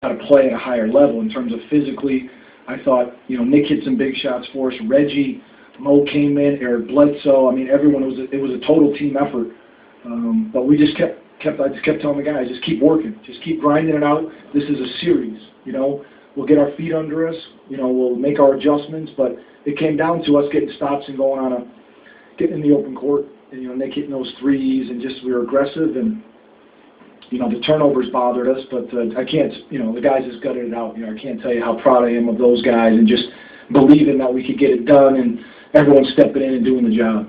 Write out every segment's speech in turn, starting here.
got to play at a higher level in terms of physically. I thought, Nick hit some big shots for us. Reggie, Mo came in, Eric Bledsoe. I mean, everyone, it was a total team effort. But we just I just kept telling the guys, just keep working. Just keep grinding it out. This is a series, We'll get our feet under us. We'll make our adjustments. But it came down to us getting stops and getting in the open court. And, Nick hitting those threes, and just we were aggressive. And, the turnovers bothered us. But I can't, the guys just gutted it out. I can't tell you how proud I am of those guys and just believing that we could get it done and everyone stepping in and doing the job.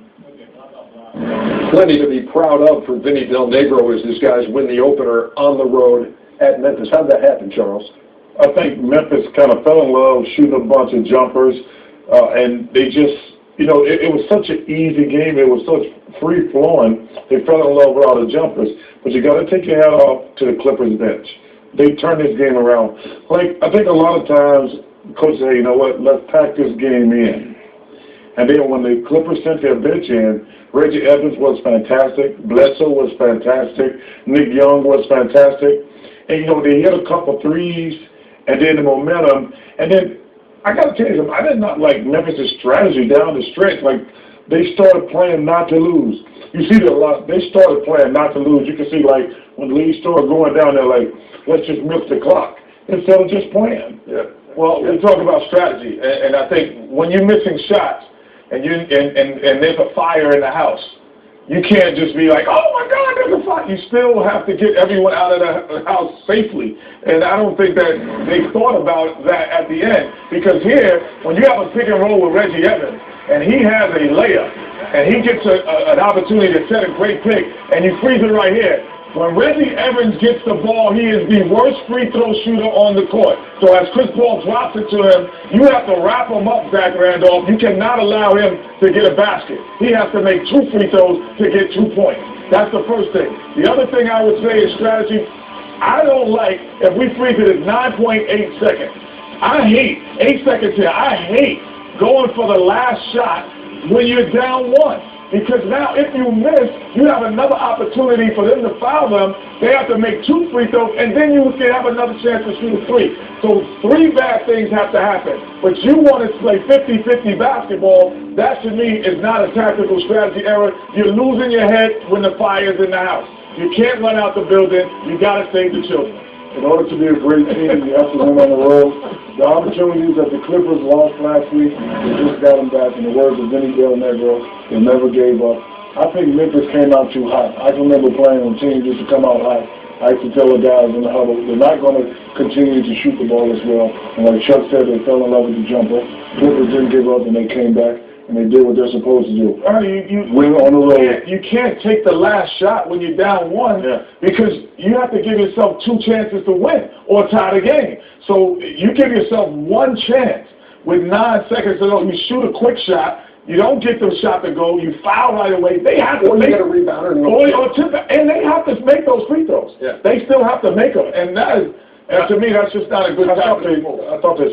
Plenty to be proud of for Vinny Del Negro as his guys win the opener on the road at Memphis. How did that happen, Charles? I think Memphis kind of fell in love shooting a bunch of jumpers, and they just, it was such an easy game. It was such free-flowing. They fell in love with all the jumpers. But you got to take your hat off to the Clippers bench. They turned this game around. I think a lot of times coaches say, you know what, let's pack this game in. And then when the Clippers sent their bench in, Reggie Evans was fantastic. Bledsoe was fantastic. Nick Young was fantastic. And, they hit a couple threes, and then the momentum. And then, I got to tell you something, I did not like Memphis' strategy down the stretch. They started playing not to lose. You see that a lot. They started playing not to lose. You can see, when the league started going down, they're like, let's just milk the clock instead of just playing. Yeah. Well, we talk about strategy, and I think when you're missing shots, and there's a fire in the house, you can't just be like, oh my God, there's a fire. You still have to get everyone out of the house safely. And I don't think that they thought about that at the end. Because here, when you have a pick and roll with Reggie Evans, and he has a layup, and he gets an opportunity to set a great pick, and you freeze it right here. When Reggie Evans gets the ball, he is the worst free throw shooter on the court. So as Chris Paul drops it to him, you have to wrap him up, Zach Randolph. You cannot allow him to get a basket. He has to make 2 free throws to get 2 points. That's the first thing. The other thing I would say is strategy. I don't like, if we freeze it at 9.8 seconds. I hate 8 seconds here. I hate going for the last shot when you're down 1. Because now if you miss, you have another opportunity for them to foul them. They have to make 2 free throws, and then you can have another chance to shoot a 3. So 3 bad things have to happen. But you want to play 50-50 basketball. That, to me, is not a tactical strategy error. You're losing your head when the fire's in the house. You can't run out the building. You got to save the children. In order to be a great team, you have to win on the road. The opportunities that the Clippers lost last week, they just got them back. In the words of Vinny Del Negro, they never gave up. I think Memphis came out too hot. I can remember playing when teams used to come out hot. I used to tell the guys in the huddle, they're not going to continue to shoot the ball as well. And like Chuck said, they fell in love with the jumper. Clippers didn't give up, and they came back. And they did what they're supposed to do. Win on the road. You can't take the last shot when you're down 1 because you have to give yourself 2 chances to win or tie the game. So you give yourself 1 chance with 9 seconds to go. You shoot a quick shot. You don't get the shot to go. You foul right away. They have to get a rebounder and they have to make those free throws. Yeah. They still have to make them, and that is. And to me, that's just not a good I thought they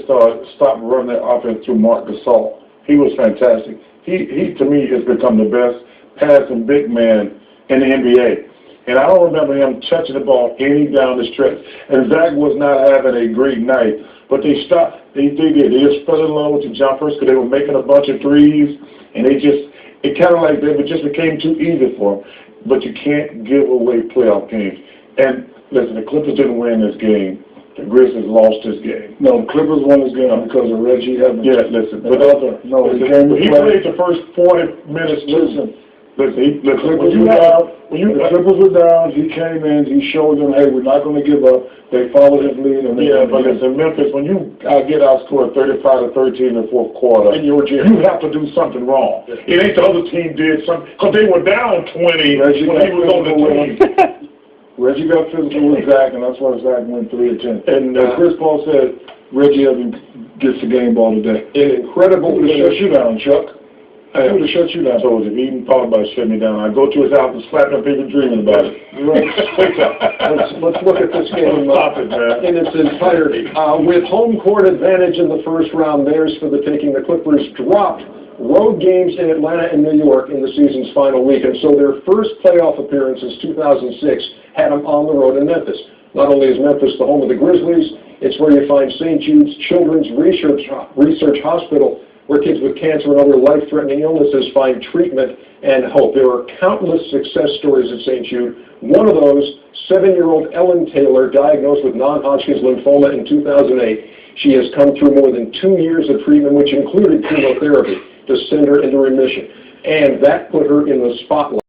stopped running their offense through Marc Gasol. He was fantastic. He to me, has become the best passing big man in the NBA. And I don't remember him touching the ball any down the stretch. And Zach was not having a great night. But they stopped. They did. They just fell in love with the jumpers because they were making a bunch of threes. And it kind of like they just became too easy for them. But you can't give away playoff games. And listen, the Clippers didn't win this game. The Grizzlies lost this game. No, the Clippers won this game because of Reggie Evans. Yeah, listen. But he played the first 40 minutes. The Clippers were down. He came in. He showed them, hey, we're not going to give up. They followed his lead. And but listen, Memphis, when you get outscored 35-13 in the fourth quarter, you have to do something wrong. It ain't the other team did something because they were down 20 when he was on the team. Reggie got physical with Zach, and that's why Zach went 3 of 10. And Chris Paul said Reggie Evans gets the game ball today. An incredible. Who would have shut you down, Chuck? Who would have shut you down? I told you, he even thought about shutting me down. I go to his house and slap him even dreaming about it. Let's look at this game in its entirety. With home court advantage in the first round, theirs for the taking, the Clippers dropped road games in Atlanta and New York in the season's final week, and so their first playoff appearance since 2006 had them on the road in Memphis. Not only is Memphis the home of the Grizzlies, it's where you find St. Jude's Children's Research Hospital, where kids with cancer and other life-threatening illnesses find treatment and hope. There are countless success stories at St. Jude. One of those, 7-year-old Ellen Taylor, diagnosed with non-Hodgkin's lymphoma in 2008. She has come through more than 2 years of treatment, which included chemotherapy, to send her into remission. And that put her in the spotlight.